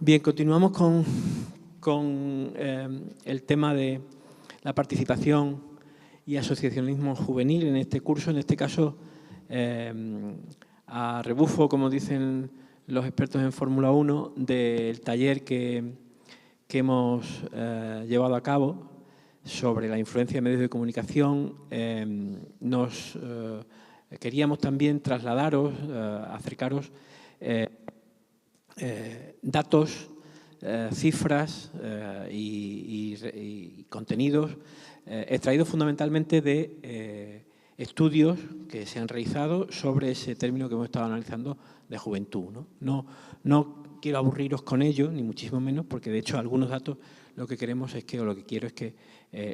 Bien, continuamos con el tema de la participación y asociacionismo juvenil en este curso, en este caso a rebufo, como dicen los expertos en Fórmula 1, del taller que hemos llevado a cabo sobre la influencia de medios de comunicación. Queríamos también trasladaros, acercaros datos, cifras y contenidos extraídos fundamentalmente de estudios que se han realizado sobre ese término que hemos estado analizando de juventud, ¿no? No quiero aburriros con ello, ni muchísimo menos, porque de hecho algunos datos lo que queremos es que, o lo que quiero es que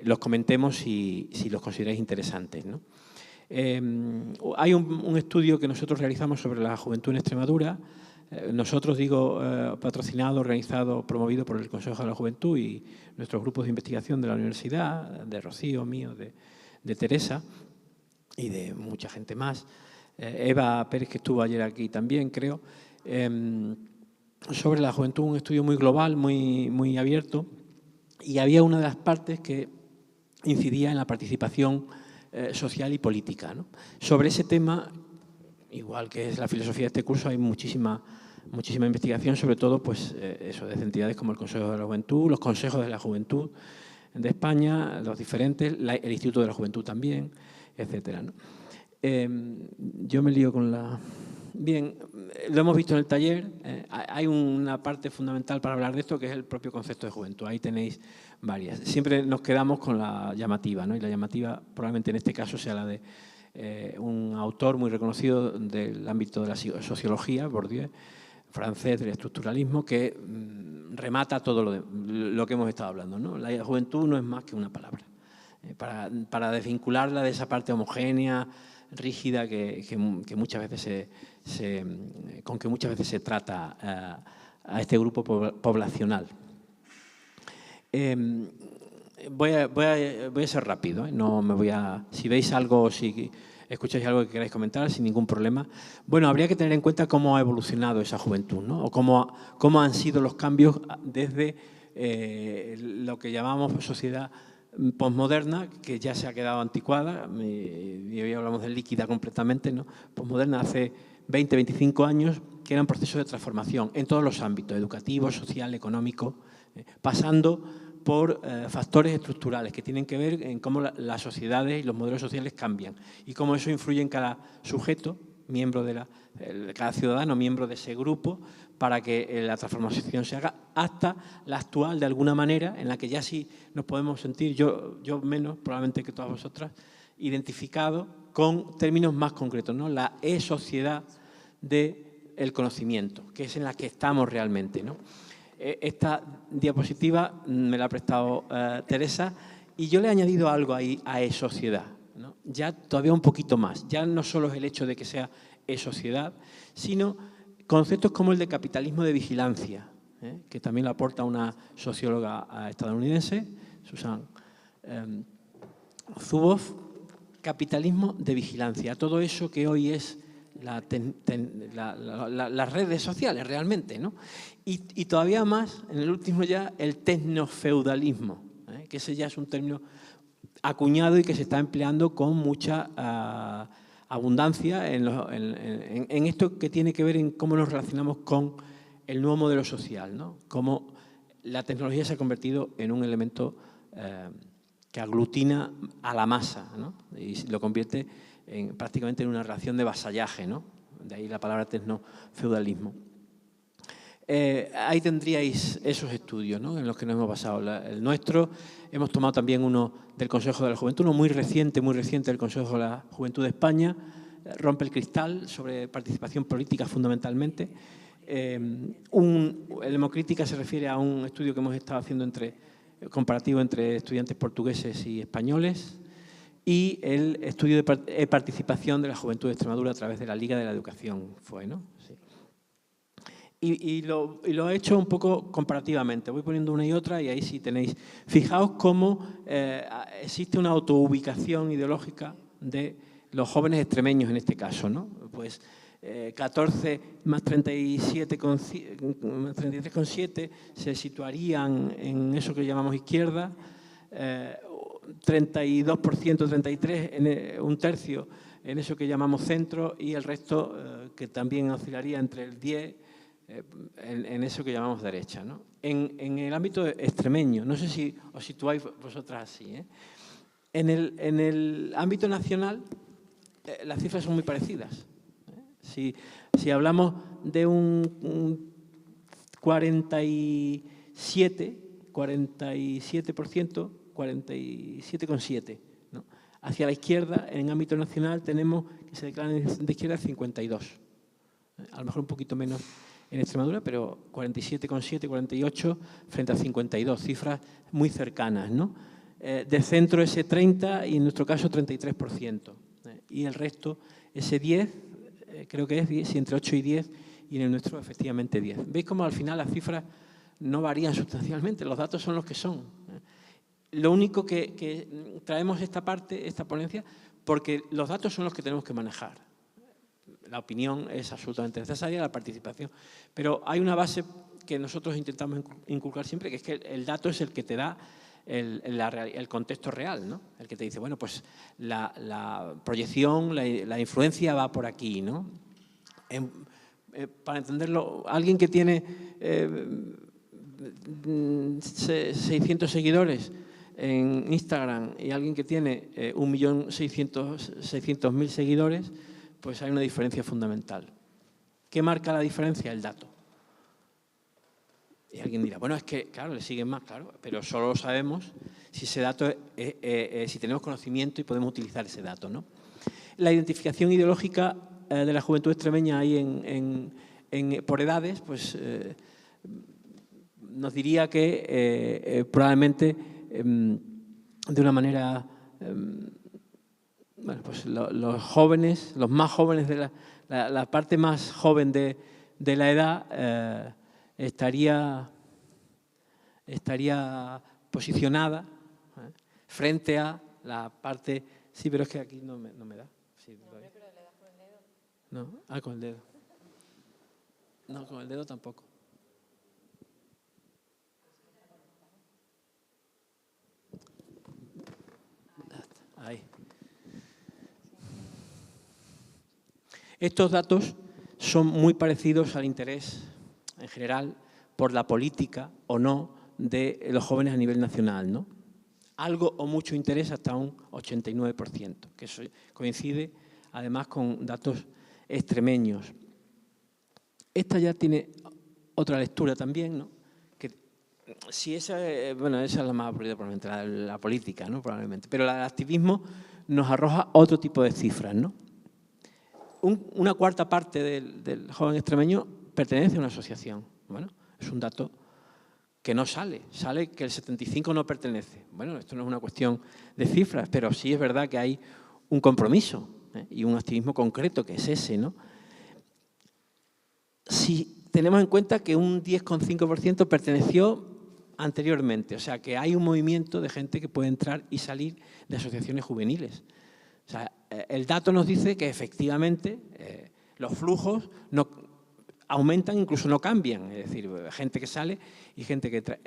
los comentemos si los consideráis interesantes, ¿no? Hay un estudio que nosotros realizamos sobre la juventud en Extremadura. Nosotros, digo, patrocinado, organizado, promovido por el Consejo de la Juventud y nuestros grupos de investigación de la universidad, de Rocío, mío, de Teresa y de mucha gente más. Eva Pérez, que estuvo ayer aquí también, creo. Sobre la juventud, un estudio muy global, muy abierto. Y había una de las partes que incidía en la participación social y política, ¿no? Sobre ese tema, igual que es la filosofía de este curso, hay muchísima investigación, sobre todo pues, eso, desde entidades como el Consejo de la Juventud, los consejos de la juventud de España, los diferentes, el Instituto de la Juventud también, etcétera, ¿no? Yo me lío con la... Bien, lo hemos visto en el taller. Hay una parte fundamental para hablar de esto, que es el propio concepto de juventud. Ahí tenéis varias. Siempre nos quedamos con la llamativa, ¿no? Y la llamativa probablemente en este caso sea la de un autor muy reconocido del ámbito de la sociología, Bourdieu, francés, del estructuralismo, que remata todo lo que hemos estado hablando, ¿no? La juventud no es más que una palabra. Para desvincularla de esa parte homogénea, rígida, que muchas veces con que muchas veces se trata a este grupo poblacional. Voy a ser rápido, ¿eh? No me voy a... Si veis algo, si escucháis algo que queráis comentar, sin ningún problema. Bueno, habría que tener en cuenta cómo ha evolucionado esa juventud, ¿no? O cómo han sido los cambios desde lo que llamamos sociedad posmoderna, que ya se ha quedado anticuada, y hoy hablamos de líquida completamente, ¿no? Posmoderna hace 20, 25 años, que era un proceso de transformación en todos los ámbitos, educativo, social, económico, pasando por factores estructurales que tienen que ver en cómo las sociedades y los modelos sociales cambian y cómo eso influye en cada sujeto, miembro de cada ciudadano, miembro de ese grupo, para que la transformación se haga, hasta la actual, de alguna manera, en la que ya sí nos podemos sentir, yo menos probablemente que todas vosotras, identificados con términos más concretos, ¿no? La e-sociedad del conocimiento, que es en la que estamos realmente, ¿no? Esta diapositiva me la ha prestado Teresa y yo le he añadido algo ahí a e-sociedad, ¿no? Ya todavía un poquito más. Ya no solo es el hecho de que sea e-sociedad, sino conceptos como el de capitalismo de vigilancia, que también lo aporta una socióloga estadounidense, Susan Zuboff. Capitalismo de vigilancia, todo eso que hoy es las redes sociales realmente, ¿no? Y todavía más, en el último ya, el tecnofeudalismo, que ese ya es un término acuñado y que se está empleando con mucha abundancia en esto que tiene que ver en cómo nos relacionamos con el nuevo modelo social, ¿no? Cómo la tecnología se ha convertido en un elemento que aglutina a la masa, ¿no? Y lo convierte prácticamente en una relación de vasallaje, ¿no? De ahí la palabra tecnofeudalismo. Ahí tendríais esos estudios, ¿no? En los que nos hemos basado. El nuestro, hemos tomado también uno del Consejo de la Juventud, uno muy reciente del Consejo de la Juventud de España, Rompe el cristal, sobre participación política fundamentalmente. El Hemocrítica se refiere a un estudio que hemos estado haciendo comparativo entre estudiantes portugueses y españoles, y el estudio de participación de la juventud de Extremadura a través de la Liga de la Educación fue, ¿no? Sí. Y lo he hecho un poco comparativamente. Voy poniendo una y otra y ahí sí tenéis. Fijaos cómo existe una autoubicación ideológica de los jóvenes extremeños en este caso, ¿no? Pues 14 más 33,7 se situarían en eso que llamamos izquierda, 32%, 33%, un tercio en eso que llamamos centro y el resto que también oscilaría entre el 10% en eso que llamamos derecha, ¿no? En el ámbito extremeño, no sé si os situáis vosotras así, ¿eh? En el ámbito nacional las cifras son muy parecidas. Si hablamos de un 47%, 47,7%, ¿no? Hacia la izquierda, en ámbito nacional, tenemos que se declaran de izquierda 52%. A lo mejor un poquito menos en Extremadura, pero 47,7, 48 frente a 52, cifras muy cercanas, ¿no? De centro ese 30 y en nuestro caso 33%. Y el resto, ese 10, creo que es 10, entre 8 y 10, y en el nuestro efectivamente 10. ¿Veis cómo al final las cifras no varían sustancialmente? Los datos son los que son. Lo único que traemos esta parte, esta ponencia, porque los datos son los que tenemos que manejar. La opinión es absolutamente necesaria, la participación. Pero hay una base que nosotros intentamos inculcar siempre, que es que el dato es el que te da el contexto real, ¿no? El que te dice, bueno, pues la proyección, la influencia va por aquí, ¿no? Para entenderlo, alguien que tiene 600 seguidores en Instagram y alguien que tiene 1.600.000 seguidores, pues hay una diferencia fundamental. ¿Qué marca la diferencia? El dato. Y alguien dirá, bueno, es que, claro, le siguen más, claro, pero solo lo sabemos si ese dato, si tenemos conocimiento y podemos utilizar ese dato, ¿no? La identificación ideológica de la juventud extremeña ahí por edades, pues nos diría que probablemente de una manera, bueno, pues los jóvenes, los más jóvenes de la parte más joven de la edad estaría posicionada frente a la parte... Sí, pero es que aquí no me da. Sí, no, pero le das con el dedo. No, con el dedo. No, con el dedo tampoco. Ahí. Estos datos son muy parecidos al interés en general por la política o no de los jóvenes a nivel nacional, ¿no? Algo o mucho interés hasta un 89%, que eso coincide además con datos extremeños. Esta ya tiene otra lectura también, ¿no? Que si esa, bueno, esa es la más aburrida probablemente, la política, ¿no? Probablemente, pero la del activismo nos arroja otro tipo de cifras, ¿no? Una cuarta parte del joven extremeño pertenece a una asociación. Bueno, es un dato que no sale que el 75% no pertenece. Bueno, esto no es una cuestión de cifras, pero sí es verdad que hay un compromiso y un activismo concreto, que es ese, ¿no? Si tenemos en cuenta que un 10,5% perteneció anteriormente, o sea, que hay un movimiento de gente que puede entrar y salir de asociaciones juveniles. O sea, el dato nos dice que efectivamente los flujos no aumentan, incluso no cambian. Es decir, gente que sale y gente que trae.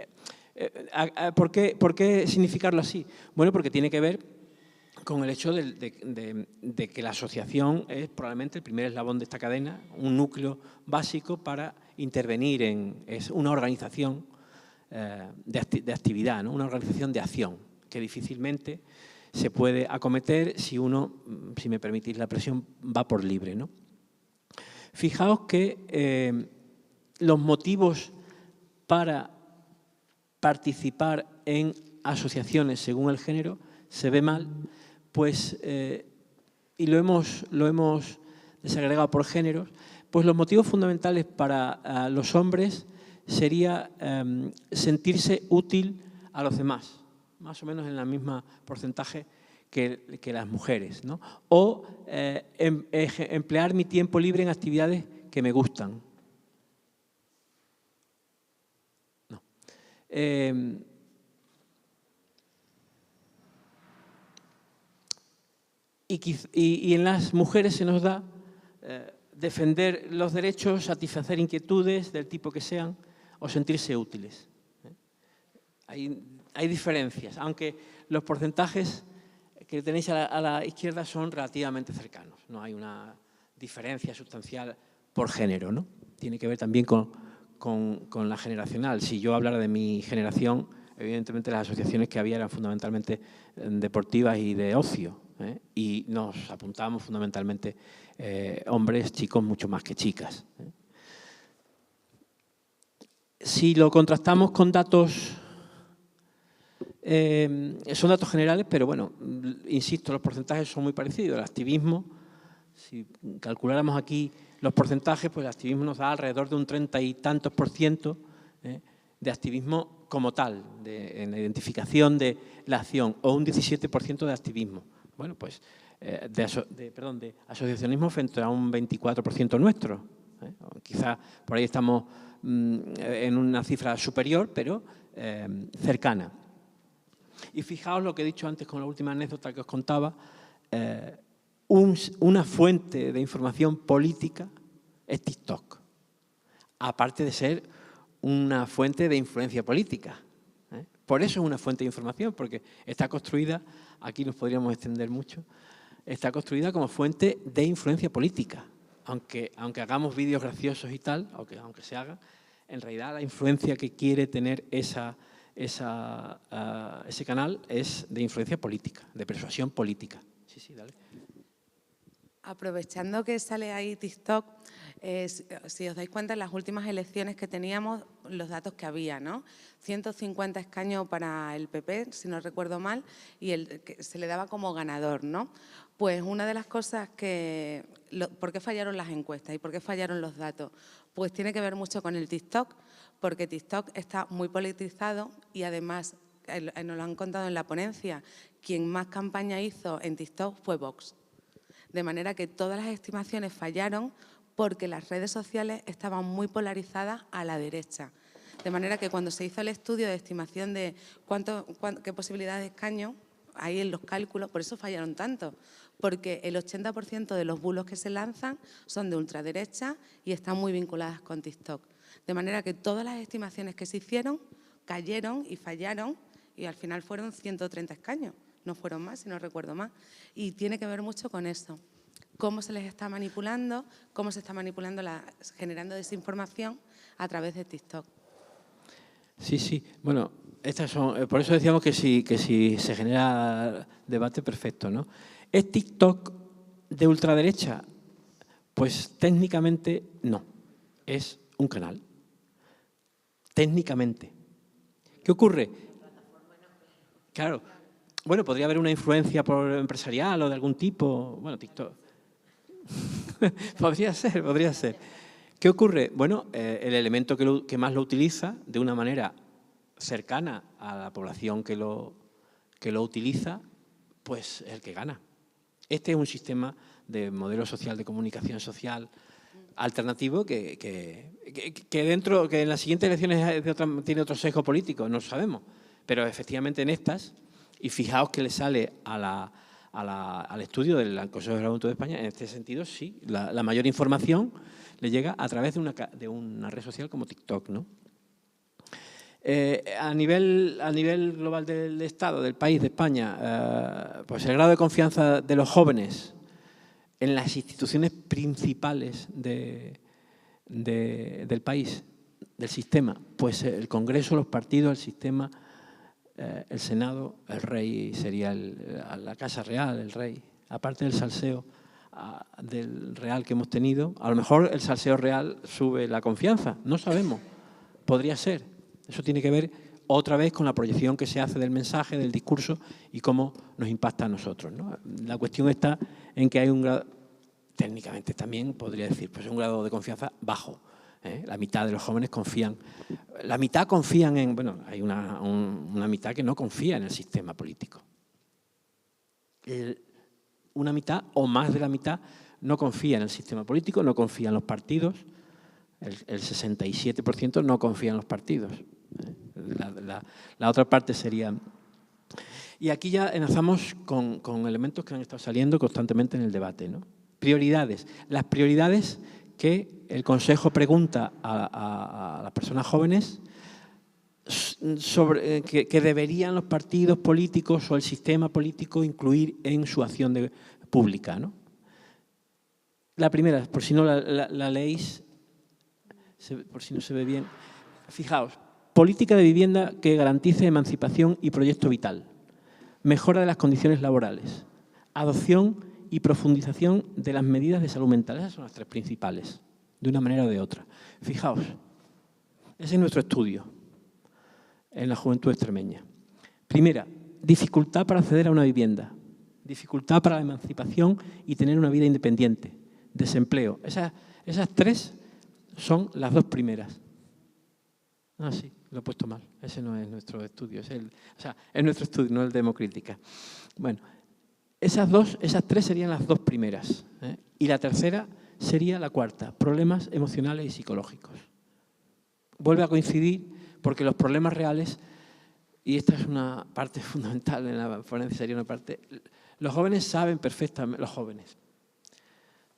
¿Por qué significarlo así? Bueno, porque tiene que ver con el hecho de que la asociación es probablemente el primer eslabón de esta cadena, un núcleo básico para intervenir es una organización de actividad, ¿no? Una organización de acción que difícilmente se puede acometer si uno, si me permitís la expresión, va por libre, ¿no? Fijaos que los motivos para participar en asociaciones según el género se ve mal, pues, y lo hemos desagregado por géneros, pues los motivos fundamentales para los hombres sería sentirse útil a los demás, más o menos en el mismo porcentaje que las mujeres, ¿no? O emplear mi tiempo libre en actividades que me gustan. No. Y en las mujeres se nos da defender los derechos, satisfacer inquietudes del tipo que sean o sentirse útiles. Hay diferencias, aunque los porcentajes que tenéis a la izquierda son relativamente cercanos. No hay una diferencia sustancial por género, ¿no? Tiene que ver también con la generacional. Si yo hablara de mi generación, evidentemente las asociaciones que había eran fundamentalmente deportivas y de ocio, ¿eh? Y nos apuntábamos fundamentalmente hombres, chicos, mucho más que chicas, ¿eh? Si lo contrastamos con datos, son datos generales, pero bueno, insisto, los porcentajes son muy parecidos. El activismo, si calculáramos aquí los porcentajes, pues el activismo nos da alrededor de un 30 y tantos % de activismo como tal, en la identificación de la acción, o un 17% de activismo. Bueno, pues de asociacionismo frente a un 24% nuestro. Quizá por ahí estamos en una cifra superior, pero cercana. Y fijaos lo que he dicho antes con la última anécdota que os contaba, una fuente de información política es TikTok, aparte de ser una fuente de influencia política, ¿eh? Por eso es una fuente de información, porque está construida, aquí nos podríamos extender mucho, está construida como fuente de influencia política. Aunque hagamos vídeos graciosos y tal, aunque se haga, en realidad la influencia que quiere tener ese canal es de influencia política, de persuasión política. Sí, sí, dale. Aprovechando que sale ahí TikTok, si os dais cuenta, en las últimas elecciones que teníamos, los datos que había, ¿no? 150 escaños para el PP, si no recuerdo mal, y que se le daba como ganador, ¿no? Pues una de las cosas que... ¿Por qué fallaron las encuestas y por qué fallaron los datos? Pues tiene que ver mucho con el TikTok, porque TikTok está muy politizado y además, nos lo han contado en la ponencia, quien más campaña hizo en TikTok fue Vox. De manera que todas las estimaciones fallaron porque las redes sociales estaban muy polarizadas a la derecha. De manera que cuando se hizo el estudio de estimación de qué posibilidad de escaño, ahí en los cálculos, por eso fallaron tanto, porque el 80% de los bulos que se lanzan son de ultraderecha y están muy vinculadas con TikTok. De manera que todas las estimaciones que se hicieron cayeron y fallaron y al final fueron 130 escaños. No fueron más, si no recuerdo más. Y tiene que ver mucho con eso. Cómo se les está manipulando, cómo se está manipulando, generando desinformación a través de TikTok. Sí, sí. Bueno, estas son, por eso decíamos que si se genera debate, perfecto, ¿no? ¿Es TikTok de ultraderecha? Pues técnicamente no. Es un canal. Técnicamente. ¿Qué ocurre? Claro. Bueno, podría haber una influencia empresarial o de algún tipo. Bueno, TikTok. Podría ser. ¿Qué ocurre? Bueno, el elemento que más lo utiliza de una manera cercana a la población que lo utiliza, pues es el que gana. Este es un sistema de modelo social, de comunicación social alternativo que en las siguientes elecciones tiene otro sesgo político, no lo sabemos. Pero efectivamente en estas, y fijaos que le sale al estudio del Consejo de la Juventud de España, en este sentido sí, la mayor información le llega a través de una red social como TikTok, ¿no? A nivel global del Estado, del país, de España, pues el grado de confianza de los jóvenes en las instituciones principales del país, del sistema, pues el Congreso, los partidos, el sistema, el Senado, el rey sería la Casa Real, el rey. Aparte del salseo del real que hemos tenido, a lo mejor el salseo real sube la confianza, no sabemos, podría ser. Eso tiene que ver otra vez con la proyección que se hace del mensaje, del discurso y cómo nos impacta a nosotros, ¿no? La cuestión está en que hay un grado, técnicamente también podría decir, pues un grado de confianza bajo. La mitad de los jóvenes confían. La mitad confían en... Bueno, hay una mitad que no confía en el sistema político. Una mitad o más de la mitad no confía en el sistema político, no confía en los partidos. El 67% no confía en los partidos. La otra parte sería... Y aquí ya enlazamos con elementos que han estado saliendo constantemente en el debate, ¿no? Prioridades. Las prioridades que el Consejo pregunta a las personas jóvenes sobre que deberían los partidos políticos o el sistema político incluir en su acción pública, ¿no? La primera, por si no la leéis, por si no se ve bien, fijaos, política de vivienda que garantice emancipación y proyecto vital, mejora de las condiciones laborales, adopción y profundización de las medidas de salud mental. Esas son las tres principales, de una manera o de otra. Fijaos, ese es nuestro estudio en la juventud extremeña. Primera, dificultad para acceder a una vivienda, dificultad para la emancipación y tener una vida independiente, desempleo. Esas tres son las dos primeras. Ah, sí, lo he puesto mal. Ese no es nuestro estudio. Es nuestro estudio, no el de Democrítica. Bueno, esas tres serían las dos primeras, ¿eh? Y la tercera sería la cuarta, problemas emocionales y psicológicos. Vuelve a coincidir porque los problemas reales, y esta es una parte fundamental en la ponencia, sería una parte, los jóvenes saben perfectamente,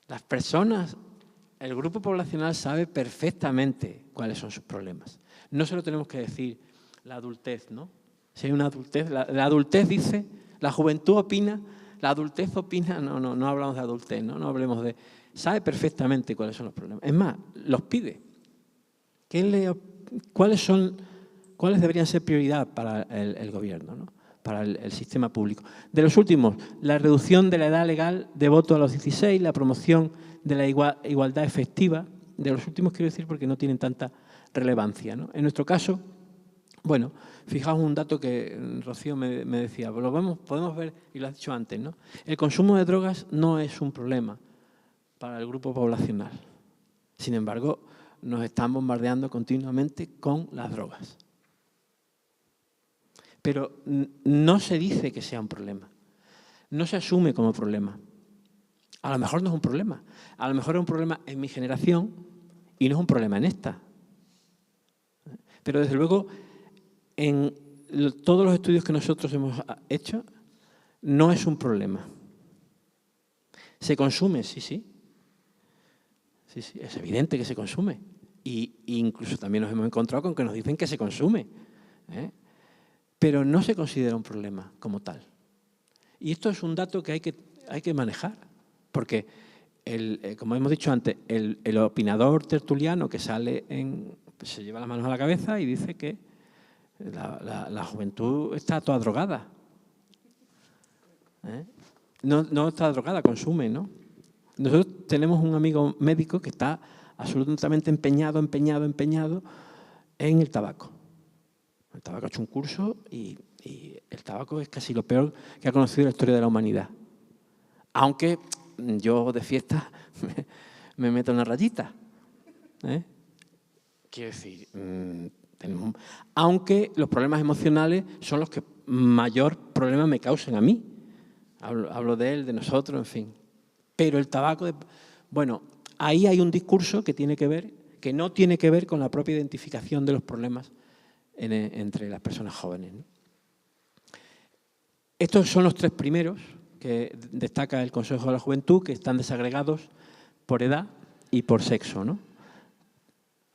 las personas, el grupo poblacional sabe perfectamente cuáles son sus problemas. No se lo tenemos que decir la adultez, ¿no? Si hay una adultez, la adultez dice, la juventud opina, la adultez opina, no hablamos de adultez, no hablemos de... Sabe perfectamente cuáles son los problemas. Es más, los pide. ¿Cuáles deberían ser prioridad para el gobierno, ¿no? Para el sistema público? De los últimos, la reducción de la edad legal de voto a los 16, la promoción de la igualdad efectiva. De los últimos quiero decir porque no tienen tanta relevancia, ¿no? En nuestro caso, bueno, fijaos un dato que Rocío me decía, podemos ver, y lo has dicho antes, ¿no? El consumo de drogas no es un problema para el grupo poblacional. Sin embargo, nos están bombardeando continuamente con las drogas. Pero no se dice que sea un problema. No se asume como problema. A lo mejor no es un problema. A lo mejor es un problema en mi generación y no es un problema en esta. Pero desde luego, en todos los estudios que nosotros hemos hecho, no es un problema. ¿Se consume? Sí, sí. Sí, sí, es evidente que se consume. Y incluso también nos hemos encontrado con que nos dicen que se consume, ¿eh? Pero no se considera un problema como tal. Y esto es un dato que hay que manejar, porque, como hemos dicho antes, el opinador tertuliano que sale se lleva las manos a la cabeza y dice que la juventud está toda drogada. ¿Eh? No está drogada, consume, ¿no? Nosotros tenemos un amigo médico que está absolutamente empeñado en el tabaco. El tabaco ha hecho un curso y el tabaco es casi lo peor que ha conocido la historia de la humanidad. Aunque yo de fiesta me meto una rayita, ¿eh? Quiero decir, aunque los problemas emocionales son los que mayor problema me causan a mí. Hablo de él, de nosotros, en fin. Pero el tabaco, bueno, ahí hay un discurso que no tiene que ver con la propia identificación de los problemas entre las personas jóvenes, ¿no? Estos son los tres primeros que destaca el Consejo de la Juventud, que están desagregados por edad y por sexo, ¿no?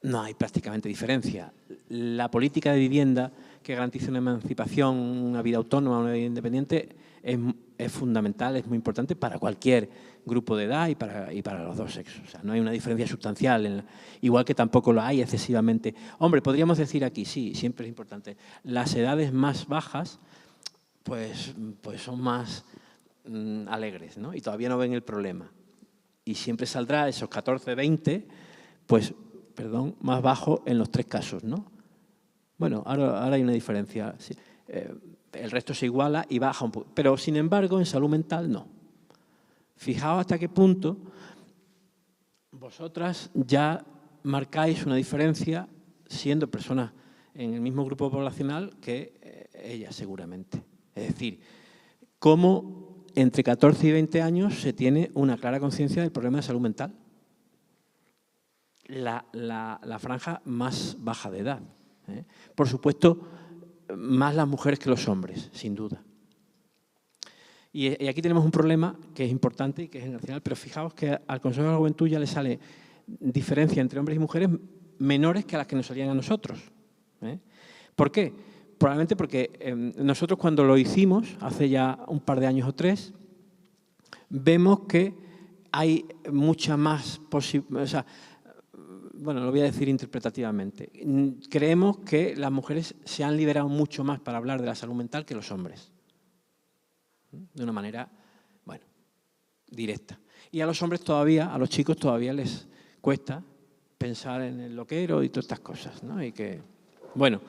No hay prácticamente diferencia. La política de vivienda que garantice una emancipación, una vida autónoma, una vida independiente, es fundamental, es muy importante para cualquier grupo de edad y para los dos sexos. O sea, no hay una diferencia sustancial, igual que tampoco lo hay excesivamente. Hombre, podríamos decir aquí, sí, siempre es importante, las edades más bajas pues son más alegres, ¿no? Y todavía no ven el problema. Y siempre saldrá esos 14, 20, más bajo en los tres casos, ¿no? Bueno, ahora hay una diferencia. El resto se iguala y baja un poco. Pero, sin embargo, en salud mental no. Fijaos hasta qué punto vosotras ya marcáis una diferencia siendo personas en el mismo grupo poblacional que ellas seguramente. Es decir, cómo entre 14 y 20 años se tiene una clara conciencia del problema de salud mental. La franja más baja de edad, ¿eh? Por supuesto, más las mujeres que los hombres, sin duda. Y aquí tenemos un problema que es importante y que es generacional, pero fijaos que al Consejo de la Juventud ya le sale diferencia entre hombres y mujeres menores que a las que nos salían a nosotros. ¿Por qué? Probablemente porque nosotros cuando lo hicimos, hace ya un par de años o 3, vemos que hay mucha más posibilidad, o sea, bueno, lo voy a decir interpretativamente. Creemos que las mujeres se han liberado mucho más para hablar de la salud mental que los hombres. De una manera, bueno, directa. Y a los hombres todavía, a los chicos todavía les cuesta pensar en el loquero y todas estas cosas, ¿no? Y que, bueno,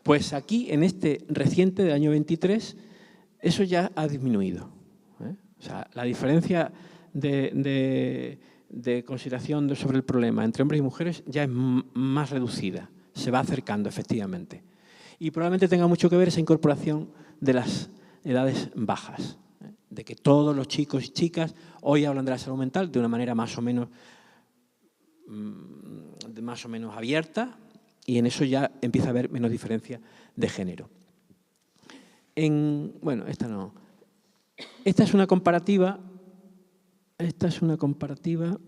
pues aquí en este reciente del año 23, eso ya ha disminuido. O sea, la diferencia de consideración sobre el problema entre hombres y mujeres ya es más reducida, se va acercando efectivamente. Y probablemente tenga mucho que ver esa incorporación de las edades bajas, de que todos los chicos y chicas hoy hablan de la salud mental de una manera más o menos abierta, y en eso ya empieza a haber menos diferencia de género. Bueno, esta no. Esta es una comparativa.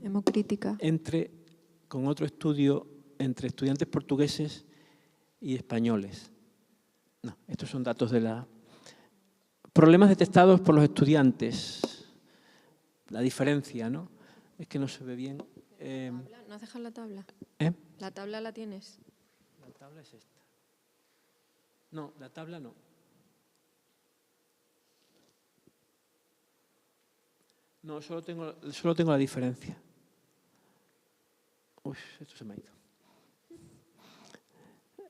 Hemocrítica. Con otro estudio entre estudiantes portugueses y españoles. No, estos son datos de la... Problemas detectados por los estudiantes. La diferencia, ¿no? Es que no se ve bien. ¿No has dejado la tabla? ¿La tabla la tienes? La tabla es esta. No, la tabla no. No, solo tengo la diferencia. Uy, esto se me ha ido.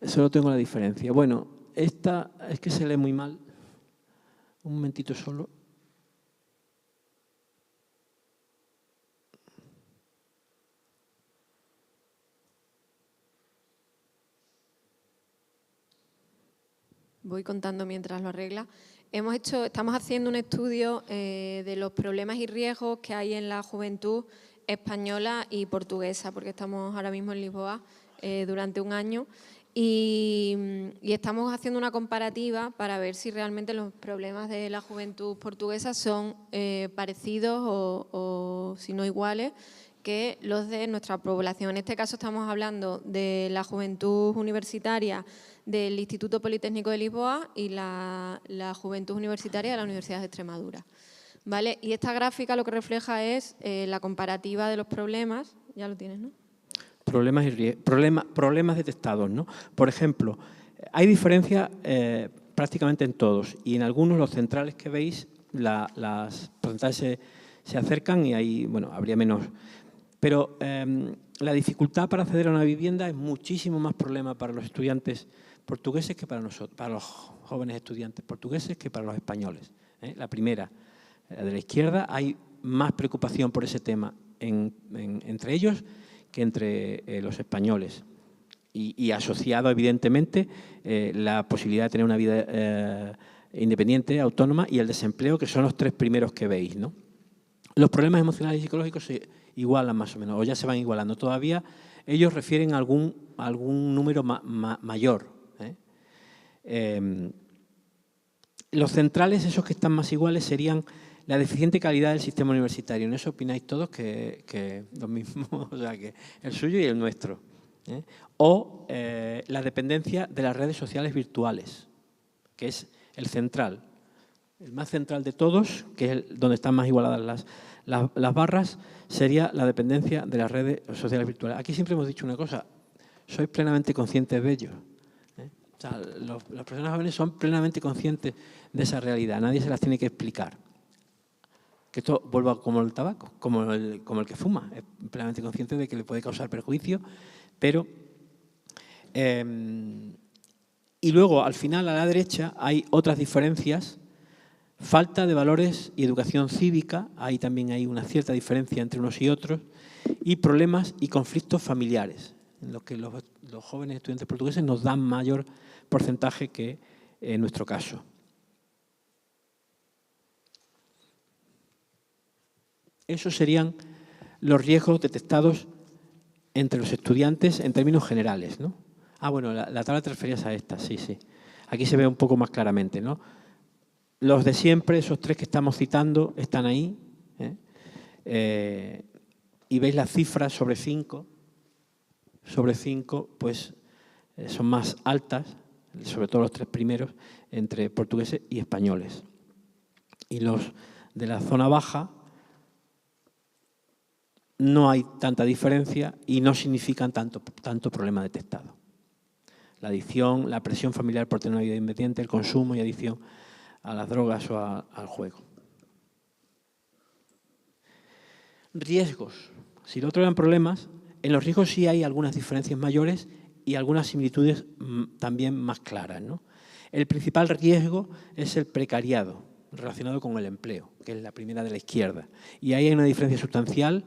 Solo tengo la diferencia. Bueno, esta es que se lee muy mal. Un momentito solo. Voy contando mientras lo arregla. Estamos haciendo un estudio de los problemas y riesgos que hay en la juventud española y portuguesa, porque estamos ahora mismo en Lisboa durante un año y estamos haciendo una comparativa para ver si realmente los problemas de la juventud portuguesa son parecidos o si no iguales que los de nuestra población. En este caso estamos hablando de la juventud universitaria del Instituto Politécnico de Lisboa y la juventud universitaria de la Universidad de Extremadura. ¿Vale? Y esta gráfica lo que refleja es la comparativa de los problemas. Ya lo tienes, ¿no? Problemas detectados, ¿no? Por ejemplo, hay diferencia prácticamente en todos y en algunos los centrales que veis las porcentajes se acercan y ahí, bueno, habría menos. Pero la dificultad para acceder a una vivienda es muchísimo más problema para los estudiantes portugueses que para nosotros, para los jóvenes estudiantes portugueses que para los españoles. La primera, de la izquierda, hay más preocupación por ese tema entre ellos que entre los españoles. Y asociado, evidentemente, la posibilidad de tener una vida independiente, autónoma, y el desempleo, que son los 3 primeros que veis, ¿no? Los problemas emocionales y psicológicos se igualan más o menos, o ya se van igualando. Todavía ellos refieren a algún número mayor. Los centrales, esos que están más iguales, serían la deficiente calidad del sistema universitario. En eso opináis todos que lo mismo, o sea, que el suyo y el nuestro. O la dependencia de las redes sociales virtuales, que es el central. El más central de todos, que es donde están más igualadas las barras, sería la dependencia de las redes sociales virtuales. Aquí siempre hemos dicho una cosa, sois plenamente conscientes de ello. O sea, las personas jóvenes son plenamente conscientes de esa realidad, nadie se las tiene que explicar. Que esto vuelva como el tabaco, como el que fuma, es plenamente consciente de que le puede causar perjuicio, pero... y luego, al final, a la derecha, hay otras diferencias. Falta de valores y educación cívica, ahí también hay una cierta diferencia entre unos y otros, y problemas y conflictos familiares, en los que los jóvenes estudiantes portugueses nos dan mayor porcentaje que en nuestro caso. Esos serían los riesgos detectados entre los estudiantes en términos generales, ¿no? Ah, bueno, la tabla te referías a esta, sí, sí. Aquí se ve un poco más claramente, ¿no? Los de siempre, esos 3 que estamos citando, están ahí. Y veis las cifras sobre 5. Sobre 5, pues son más altas, sobre todo los 3 primeros, entre portugueses y españoles. Y los de la zona baja no hay tanta diferencia y no significan tanto problema detectado. La adicción, la presión familiar por tener una vida independiente, el consumo y adicción a las drogas o al juego. Riesgos. Si lo otro eran problemas, en los riesgos sí hay algunas diferencias mayores y algunas similitudes también más claras, ¿no? El principal riesgo es el precariado, relacionado con el empleo, que es la primera de la izquierda. Y ahí hay una diferencia sustancial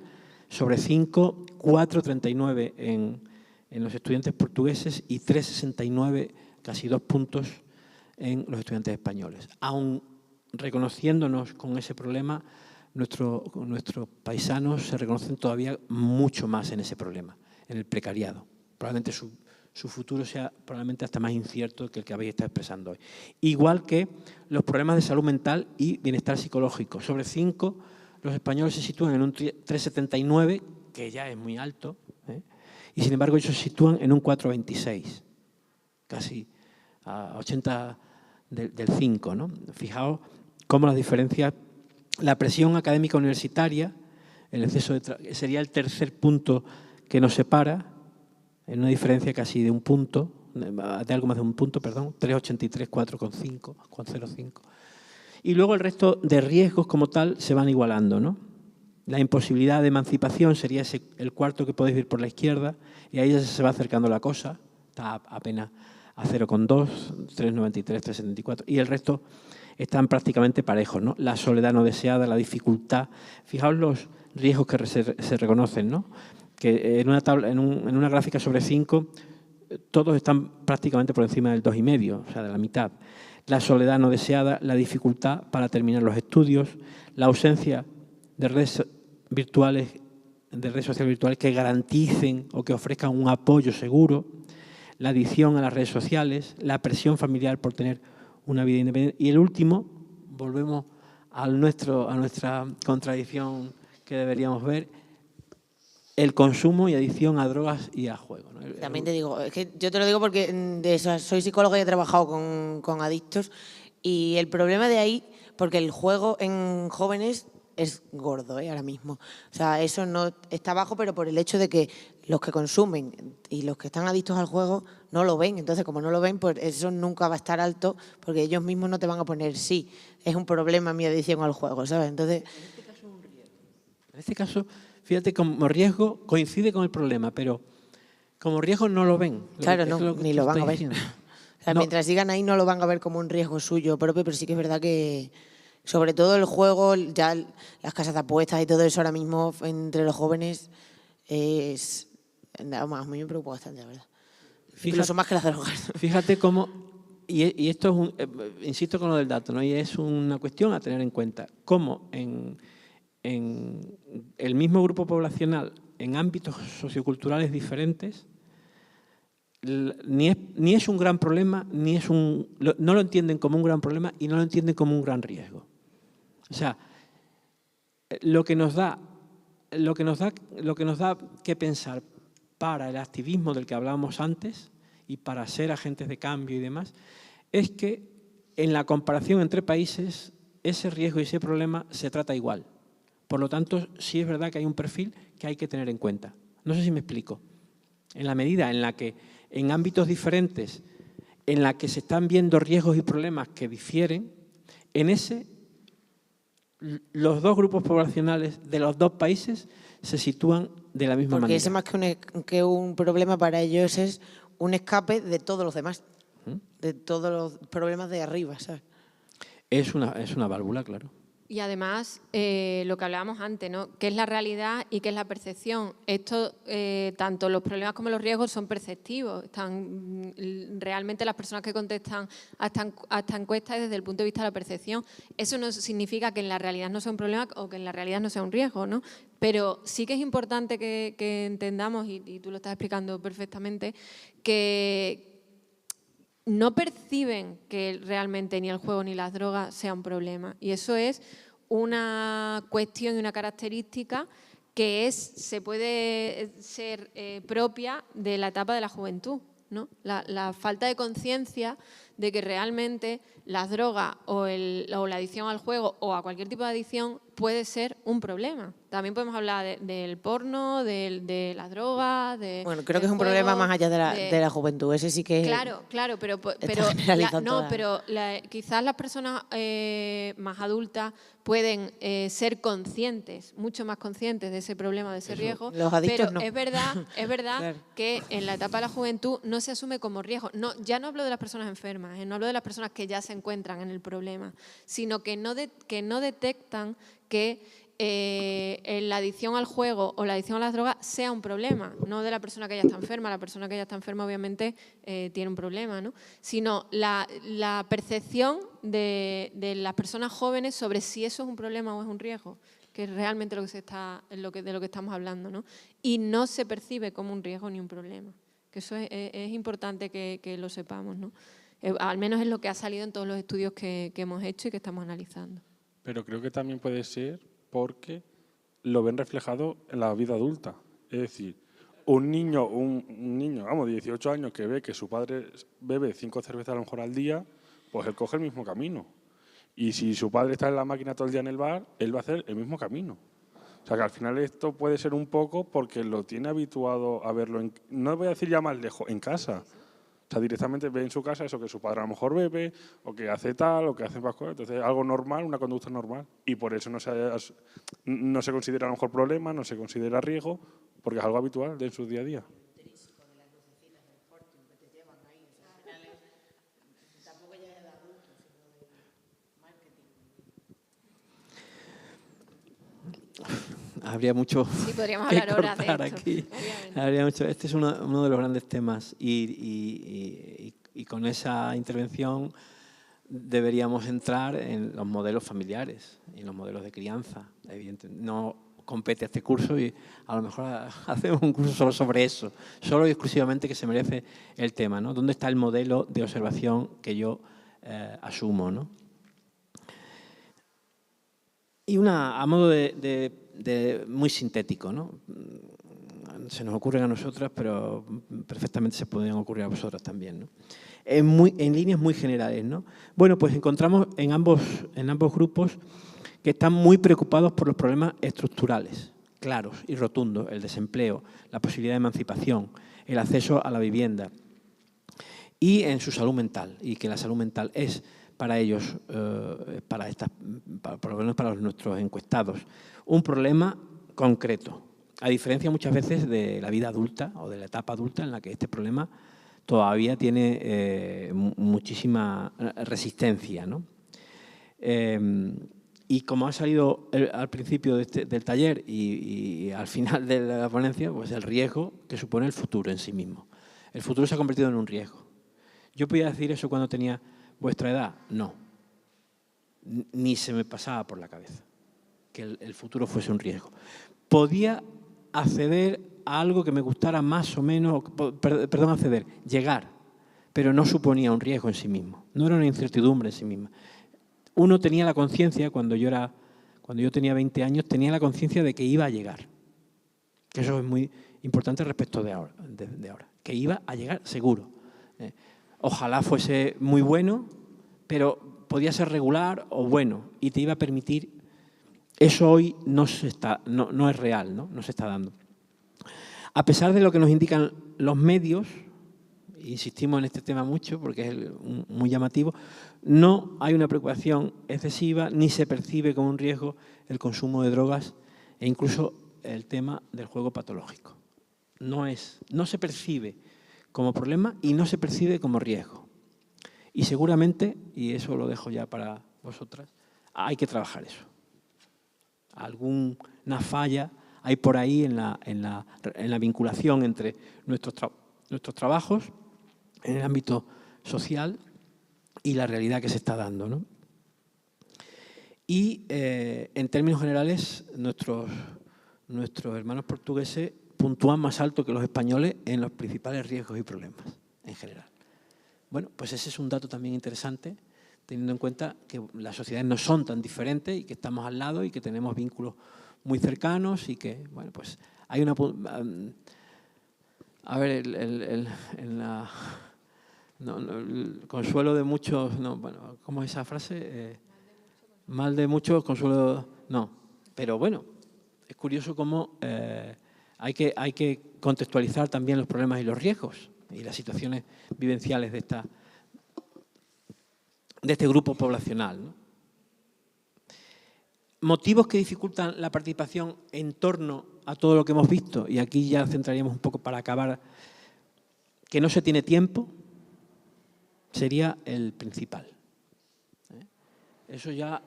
sobre 5, 4,39 en los estudiantes portugueses y 3,69, casi 2 puntos, en los estudiantes españoles. Aun reconociéndonos con ese problema, nuestros paisanos se reconocen todavía mucho más en ese problema, en el precariado. Probablemente su futuro sea probablemente hasta más incierto que el que habéis estado expresando hoy. Igual que los problemas de salud mental y bienestar psicológico. Sobre 5, los españoles se sitúan en un 3,79, que ya es muy alto, y sin embargo ellos se sitúan en un 4,26, casi a 80 del 5, ¿no? Fijaos cómo las diferencias, la presión académica universitaria, el exceso sería el tercer punto que nos separa, en una diferencia casi de un punto, de algo más de un punto, perdón, 3,83, 4,5, 4,05. Y luego el resto de riesgos como tal se van igualando, ¿no? La imposibilidad de emancipación sería el cuarto que podéis ver por la izquierda, y ahí ya se va acercando la cosa, está apenas a 0,2, 3,93, 3,74, y el resto están prácticamente parejos, ¿no? La soledad no deseada, la dificultad. Fijaos los riesgos que se reconocen, ¿no? Que en una tabla, en una gráfica sobre 5, todos están prácticamente por encima del 2,5, o sea, de la mitad. La soledad no deseada, la dificultad para terminar los estudios, la ausencia de redes sociales virtuales que garanticen o que ofrezcan un apoyo seguro, la adicción a las redes sociales, la presión familiar por tener una vida independiente. Y el último, volvemos a nuestra contradicción que deberíamos ver, el consumo y adicción a drogas y a juego, ¿no? También te digo, es que yo te lo digo porque soy psicóloga y he trabajado con adictos, y el problema de ahí, porque el juego en jóvenes es gordo, ahora mismo. O sea, eso no está bajo, pero por el hecho de que los que consumen y los que están adictos al juego no lo ven. Entonces, como no lo ven, pues eso nunca va a estar alto, porque ellos mismos no te van a poner sí, es un problema mi adicción al juego, ¿sabes? Entonces, en este caso, fíjate, como riesgo coincide con el problema, pero como riesgo no lo ven. Claro, no, ni lo van a ver. O sea, no. Mientras sigan ahí no lo van a ver como un riesgo suyo propio, pero sí que es verdad que, sobre todo el juego, ya las casas de apuestas y todo eso ahora mismo entre los jóvenes es... Vamos, a mí me preocupa bastante, la verdad. Incluso más que las drogas. Fíjate cómo, y esto es insisto con lo del dato, ¿no? Y es una cuestión a tener en cuenta, cómo en el mismo grupo poblacional, en ámbitos socioculturales diferentes, ni es un gran problema, no lo entienden como un gran problema y no lo entienden como un gran riesgo. O sea, lo que nos da que pensar para el activismo del que hablábamos antes y para ser agentes de cambio y demás, es que en la comparación entre países ese riesgo y ese problema se trata igual. Por lo tanto, sí es verdad que hay un perfil que hay que tener en cuenta. No sé si me explico. En la medida en la que en ámbitos diferentes, en la que se están viendo riesgos y problemas que difieren, en ese los dos grupos poblacionales de los dos países se sitúan de la misma manera. Porque ese más que un problema para ellos es un escape de todos los demás, de todos los problemas de arriba, ¿sabes? Es una válvula, claro. Y además, lo que hablábamos antes, ¿no? ¿Qué es la realidad y qué es la percepción? Esto, tanto los problemas como los riesgos son perceptivos. Realmente las personas que contestan a esta encuesta es desde el punto de vista de la percepción. Eso no significa que en la realidad no sea un problema o que en la realidad no sea un riesgo, ¿no? Pero sí que es importante que entendamos, y tú lo estás explicando perfectamente, que no perciben que realmente ni el juego ni las drogas sea un problema. Y eso es una cuestión y una característica que se puede ser propia de la etapa de la juventud, ¿no? La falta de conciencia de que realmente las drogas o la adicción al juego o a cualquier tipo de adicción puede ser un problema. También podemos hablar del porno, de las drogas, Bueno, creo que es un problema más allá de la juventud. Ese sí que Claro, pero quizás las personas más adultas pueden ser conscientes, mucho más conscientes de ese problema, de ese riesgo. Los adictos pero no. es verdad Claro. que en la etapa de la juventud no se asume como riesgo. No, ya no hablo de las personas enfermas, no hablo de las personas que ya se encuentran en el problema, sino que no detectan que la adicción al juego o la adicción a las drogas sea un problema, no de la persona que ya está enferma. La persona que ya está enferma obviamente tiene un problema, ¿no? Sino la percepción de las personas jóvenes sobre si eso es un problema o es un riesgo, que es realmente de lo que estamos hablando, ¿no? Y no se percibe como un riesgo ni un problema, que eso es importante que lo sepamos, ¿no? Al menos es lo que ha salido en todos los estudios que hemos hecho y que estamos analizando. Pero creo que también puede ser porque lo ven reflejado en la vida adulta. Es decir, un niño, vamos, de 18 años que ve que su padre bebe 5 cervezas a lo mejor al día, pues él coge el mismo camino. Y si su padre está en la máquina todo el día en el bar, él va a hacer el mismo camino. O sea que al final esto puede ser un poco porque lo tiene habituado a verlo, no voy a decir ya más lejos, en casa. O sea, directamente ve en su casa eso que su padre a lo mejor bebe, o que hace tal, o que hace más cosas. Entonces, algo normal, una conducta normal. Y por eso no se considera a lo mejor problema, no se considera riesgo, porque es algo habitual en su día a día. Habría mucho Sí, podríamos que hablar horas de cortar esto, aquí. obviamente. Habría mucho. Este es uno de los grandes temas y con esa intervención deberíamos entrar en los modelos familiares y en los modelos de crianza. Evidentemente, no compete a este curso y a lo mejor hacemos un curso solo sobre eso, solo y exclusivamente que se merece el tema, ¿no? ¿Dónde está el modelo de observación que yo asumo, ¿no? Y a modo de muy sintético, ¿no? Se nos ocurren a nosotras, pero perfectamente se podrían ocurrir a vosotras también, ¿no? En líneas muy generales, ¿no? Bueno, pues encontramos en ambos grupos que están muy preocupados por los problemas estructurales, claros y rotundos: el desempleo, la posibilidad de emancipación, el acceso a la vivienda y en su salud mental, y que la salud mental es para ellos, por lo menos para nuestros encuestados, un problema concreto, a diferencia muchas veces de la vida adulta o de la etapa adulta en la que este problema todavía tiene muchísima resistencia, ¿no? Y como ha salido al principio del taller y al final de la ponencia, pues el riesgo que supone el futuro en sí mismo. El futuro se ha convertido en un riesgo. ¿Yo podía decir eso cuando tenía vuestra edad? No. Ni se me pasaba por la cabeza que el futuro fuese un riesgo. Podía acceder a algo que me gustara más o menos, llegar, pero no suponía un riesgo en sí mismo, no era una incertidumbre en sí misma. Uno tenía la conciencia, cuando yo tenía 20 años, tenía la conciencia de que iba a llegar, que eso es muy importante respecto de ahora, que iba a llegar seguro. Ojalá fuese muy bueno, pero podía ser regular o bueno y te iba a permitir. Eso hoy no es real, ¿no? No se está dando. A pesar de lo que nos indican los medios, insistimos en este tema mucho porque es muy llamativo, no hay una preocupación excesiva ni se percibe como un riesgo el consumo de drogas e incluso el tema del juego patológico. No se percibe como problema y no se percibe como riesgo. Y seguramente, y eso lo dejo ya para vosotras, hay que trabajar eso. Alguna falla hay por ahí en la vinculación entre nuestros trabajos en el ámbito social y la realidad que se está dando, ¿no? Y en términos generales, nuestros hermanos portugueses puntúan más alto que los españoles en los principales riesgos y problemas, en general. Bueno, pues ese es un dato también interesante, teniendo en cuenta que las sociedades no son tan diferentes y que estamos al lado y que tenemos vínculos muy cercanos y que, bueno, pues hay una... A ver, el consuelo de muchos... No, bueno, ¿cómo es esa frase? Mal de muchos, consuelo... No, pero bueno, es curioso cómo hay que contextualizar también los problemas y los riesgos y las situaciones vivenciales de este grupo poblacional, ¿no? Motivos que dificultan la participación en torno a todo lo que hemos visto, y aquí ya centraríamos un poco para acabar, que no se tiene tiempo, sería el principal. Eso ya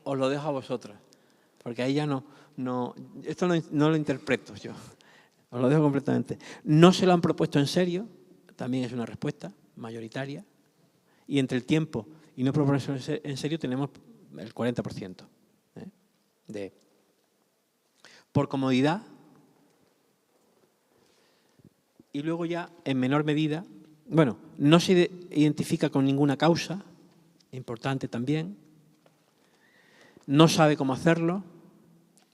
os lo dejo a vosotras, porque ahí ya esto no lo interpreto yo, os lo dejo completamente. No se lo han propuesto en serio, también es una respuesta mayoritaria, y entre el tiempo y no proponerse en serio tenemos el 40%. Por comodidad, y luego ya en menor medida, bueno, no se identifica con ninguna causa, importante también, no sabe cómo hacerlo,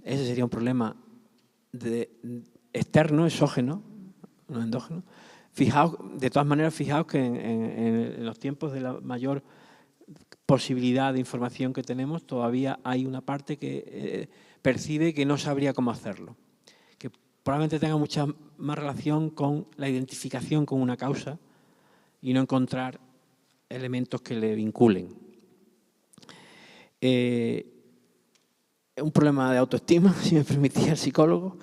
ese sería un problema externo, exógeno, no endógeno. Fijaos, de todas maneras, fijaos que en los tiempos de la mayor posibilidad de información que tenemos, todavía hay una parte que percibe que no sabría cómo hacerlo, que probablemente tenga mucha más relación con la identificación con una causa y no encontrar elementos que le vinculen. Un problema de autoestima, si me permitía el psicólogo,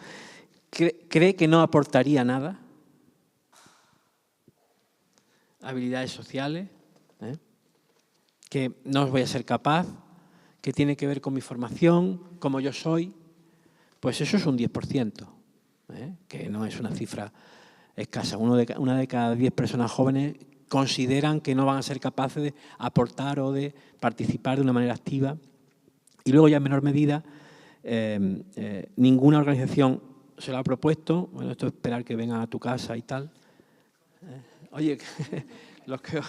cree que no aportaría nada, habilidades sociales, que no voy a ser capaz, que tiene que ver con mi formación, como yo soy, pues eso es un 10%, que no es una cifra escasa. Una de cada 10 personas jóvenes consideran que no van a ser capaces de aportar o de participar de una manera activa. Y luego ya en menor medida, ninguna organización se lo ha propuesto. Bueno, esto es esperar que vengan a tu casa y tal. Oye, los que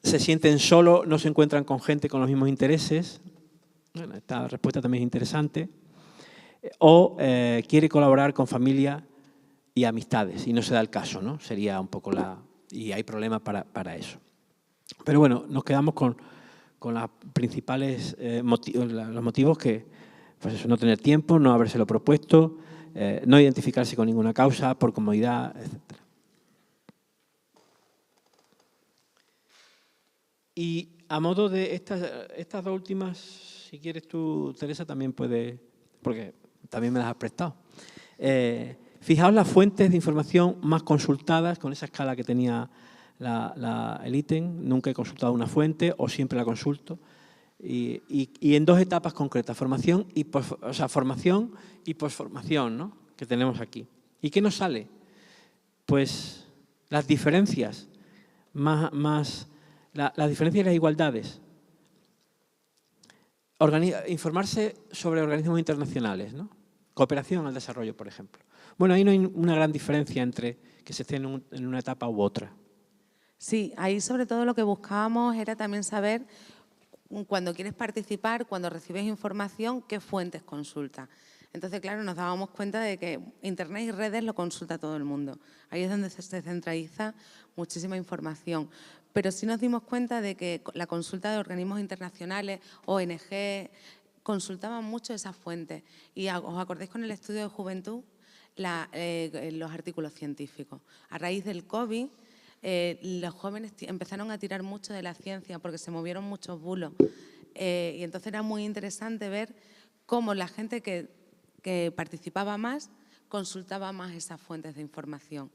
se sienten solos, no se encuentran con gente con los mismos intereses. Bueno, esta respuesta también es interesante. O quiere colaborar con familia y amistades, y no se da el caso, ¿no? Sería un poco y hay problemas para eso. Pero bueno, nos quedamos con los principales los motivos que, pues eso, no tener tiempo, no habérselo propuesto, no identificarse con ninguna causa, por comodidad, etc. Y a modo de estas dos últimas, si quieres tú, Teresa, también puedes, porque también me las has prestado. Fijaos las fuentes de información más consultadas, con esa escala que tenía el ítem. Nunca he consultado una fuente o siempre la consulto. Y en dos etapas concretas, formación y posformación, ¿no?, que tenemos aquí. ¿Y qué nos sale? Pues las diferencias, las diferencias y las igualdades. Informarse sobre organismos internacionales, ¿no? Cooperación al desarrollo, por ejemplo. Bueno, ahí no hay una gran diferencia entre que se esté en una etapa u otra. Sí, ahí sobre todo lo que buscábamos era también saber, cuando quieres participar, cuando recibes información, qué fuentes consultas. Entonces, claro, nos dábamos cuenta de que Internet y redes lo consulta todo el mundo. Ahí es donde se centraliza muchísima información. Pero sí nos dimos cuenta de que la consulta de organismos internacionales, ONG, consultaban mucho esas fuentes. Y os acordáis con el estudio de juventud, los artículos científicos. A raíz del COVID, los jóvenes empezaron a tirar mucho de la ciencia porque se movieron muchos bulos. Y entonces era muy interesante ver cómo la gente que participaba más consultaba más esas fuentes de información.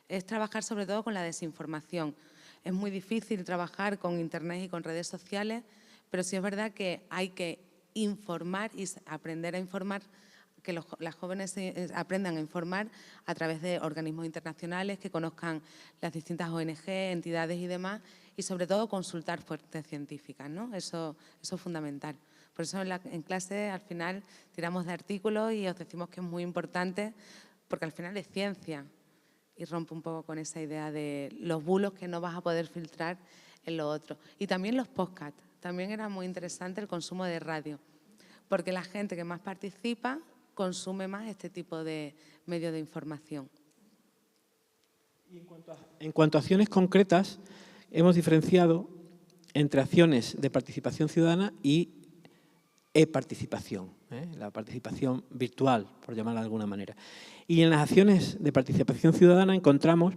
Es trabajar sobre todo con la desinformación. Es muy difícil trabajar con Internet y con redes sociales, pero sí es verdad que hay que informar y aprender a informar, que las jóvenes aprendan a informar a través de organismos internacionales, que conozcan las distintas ONG, entidades y demás, y sobre todo consultar fuentes científicas, ¿no? Eso es fundamental. Por eso en clase al final tiramos de artículos y os decimos que es muy importante, porque al final es ciencia. y rompe un poco con esa idea de los bulos que no vas a poder filtrar en lo otro. Y también los podcasts. También era muy interesante el consumo de radio, porque la gente que más participa consume más este tipo de medios de información. Y en cuanto a acciones concretas, hemos diferenciado entre acciones de participación ciudadana y e-participación, la participación virtual, por llamarla de alguna manera. Y en las acciones de participación ciudadana encontramos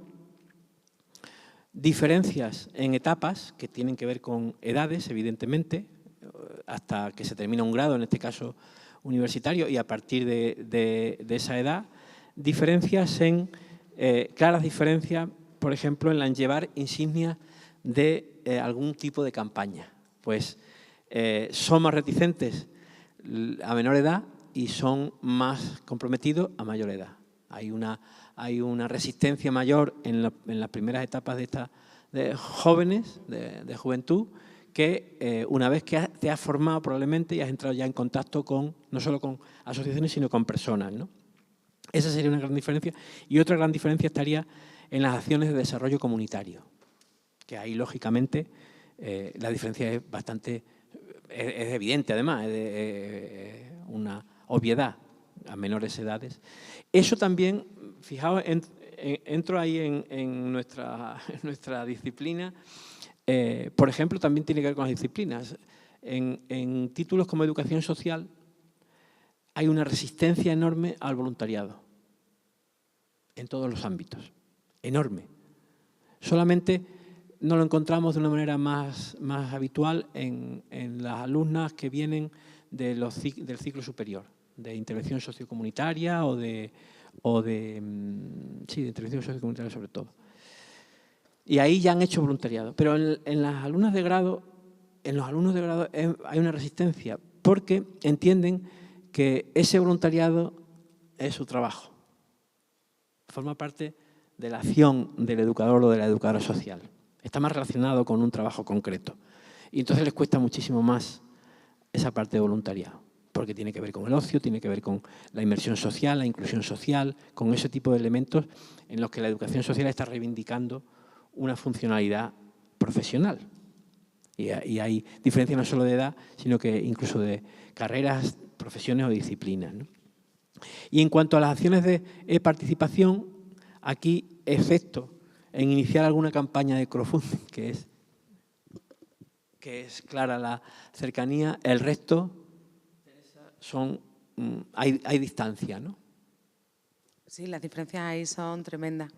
diferencias en etapas que tienen que ver con edades, evidentemente, hasta que se termina un grado, en este caso universitario, y a partir de esa edad, claras diferencias, por ejemplo, en llevar insignias de algún tipo de campaña. Pues son más reticentes a menor edad y son más comprometidos a mayor edad. Hay una resistencia mayor en las primeras etapas de jóvenes, de juventud, que una vez que te has formado probablemente y has entrado ya en contacto no solo con asociaciones, sino con personas, ¿no? Esa sería una gran diferencia. Y otra gran diferencia estaría en las acciones de desarrollo comunitario, que ahí, lógicamente, la diferencia es es evidente, además, es una obviedad a menores edades. Eso también, fijaos, entro ahí en nuestra disciplina. Por ejemplo, también tiene que ver con las disciplinas. En títulos como educación social hay una resistencia enorme al voluntariado en todos los ámbitos, enorme. Solamente no lo encontramos de una manera más habitual en las alumnas que vienen del ciclo superior, de intervención sociocomunitaria o de intervención sociocomunitaria sobre todo. Y ahí ya han hecho voluntariado. Pero en las alumnas de grado, en los alumnos de grado hay una resistencia porque entienden que ese voluntariado es su trabajo. Forma parte de la acción del educador o de la educadora social. Está más relacionado con un trabajo concreto. Y entonces les cuesta muchísimo más esa parte de voluntariado, porque tiene que ver con el ocio, tiene que ver con la inmersión social, la inclusión social, con ese tipo de elementos en los que la educación social está reivindicando una funcionalidad profesional. Y hay diferencia no solo de edad, sino que incluso de carreras, profesiones o disciplinas, ¿no? Y en cuanto a las acciones de participación, aquí, excepto en iniciar alguna campaña de crowdfunding, que es clara la cercanía, el resto hay distancia, ¿no? Sí, las diferencias ahí son tremendas,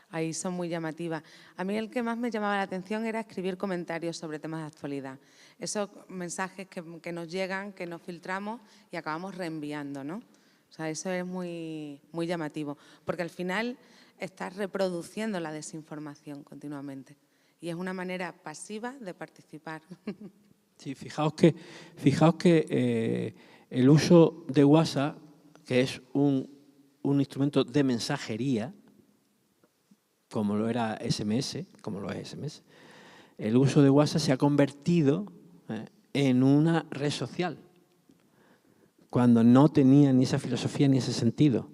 ahí son muy llamativas. A mí el que más me llamaba la atención era escribir comentarios sobre temas de actualidad. Esos mensajes que nos llegan, que nos filtramos y acabamos reenviando, ¿no? O sea, eso es muy llamativo, porque al final estás reproduciendo la desinformación continuamente y es una manera pasiva de participar. Sí, fijaos que el uso de WhatsApp, que es un instrumento de mensajería, como lo era SMS, como lo es SMS, el uso de WhatsApp se ha convertido en una red social, cuando no tenía ni esa filosofía ni ese sentido.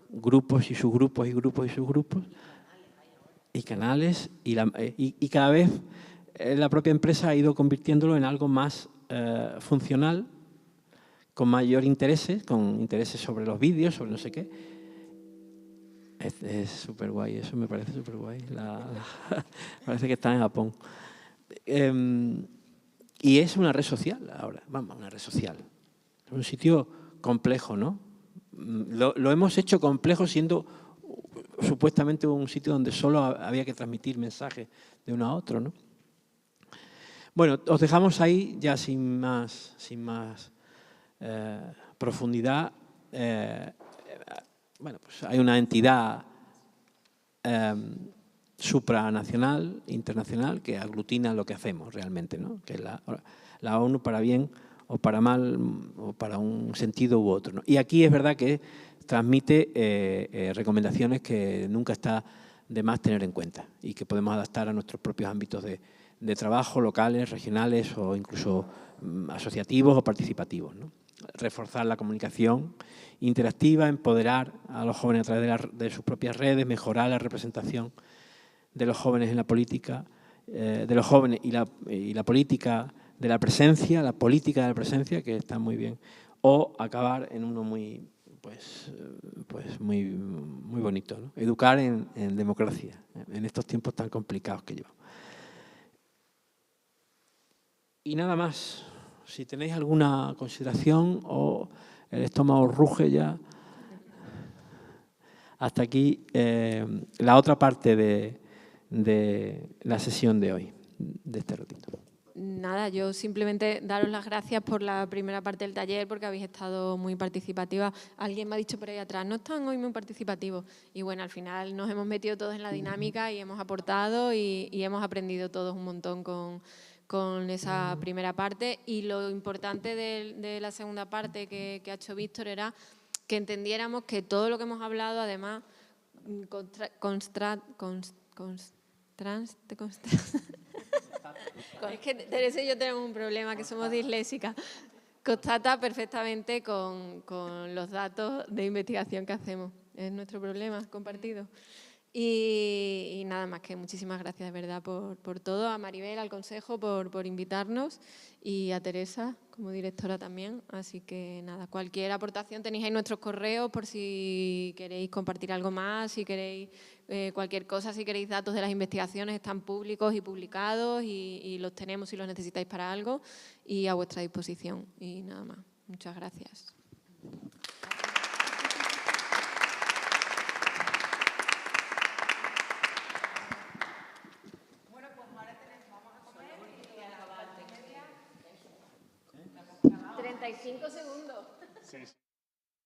Grupos y subgrupos y grupos y subgrupos, y canales, y cada vez la propia empresa ha ido convirtiéndolo en algo más funcional, con mayor intereses, con intereses sobre los vídeos, sobre no sé qué. Es súper guay, eso me parece súper guay. Parece que está en Japón. Y es una red social ahora, vamos, una red social. Es un sitio complejo, ¿no? Lo hemos hecho complejo siendo supuestamente un sitio donde solo había que transmitir mensajes de uno a otro, ¿no? Bueno, os dejamos ahí ya sin más profundidad. Bueno, pues hay una entidad supranacional, internacional, que aglutina lo que hacemos realmente, ¿no? Que es la ONU para bien o para mal, o para un sentido u otro, ¿no? Y aquí es verdad que transmite recomendaciones que nunca está de más tener en cuenta y que podemos adaptar a nuestros propios ámbitos de trabajo, locales, regionales o incluso asociativos o participativos, ¿no? reforzar la comunicación interactiva, empoderar a los jóvenes a través de sus propias redes, mejorar la representación de los jóvenes en la política, de los jóvenes y la política de la presencia, la política de la presencia, que está muy bien, o acabar en uno muy, muy bonito, ¿no? Educar en democracia, en estos tiempos tan complicados que llevamos. Y nada más. Si tenéis alguna consideración o el estómago ruge ya, hasta aquí la otra parte de la sesión de hoy, de este ratito. Nada, yo simplemente daros las gracias por la primera parte del taller porque habéis estado muy participativas. Alguien me ha dicho por ahí atrás, no están hoy muy participativos. Y bueno, al final nos hemos metido todos en la dinámica y hemos aportado y hemos aprendido todos un montón con esa primera parte. Y lo importante de la segunda parte que ha hecho Víctor era que entendiéramos que todo lo que hemos hablado, además, es que Teresa y yo tenemos un problema, que somos disléxicas. Constata perfectamente con los datos de investigación que hacemos. Es nuestro problema compartido. Y nada más, que muchísimas gracias de verdad por todo. A Maribel, al Consejo, por invitarnos, y a Teresa como directora también. Así que nada, cualquier aportación tenéis ahí nuestros correos por si queréis compartir algo más, si queréis cualquier cosa, si queréis datos de las investigaciones, están públicos y publicados y los tenemos si los necesitáis para algo, y a vuestra disposición. Y nada más, muchas gracias. Bueno, pues ahora vamos a comer y a la 35 segundos. Sí.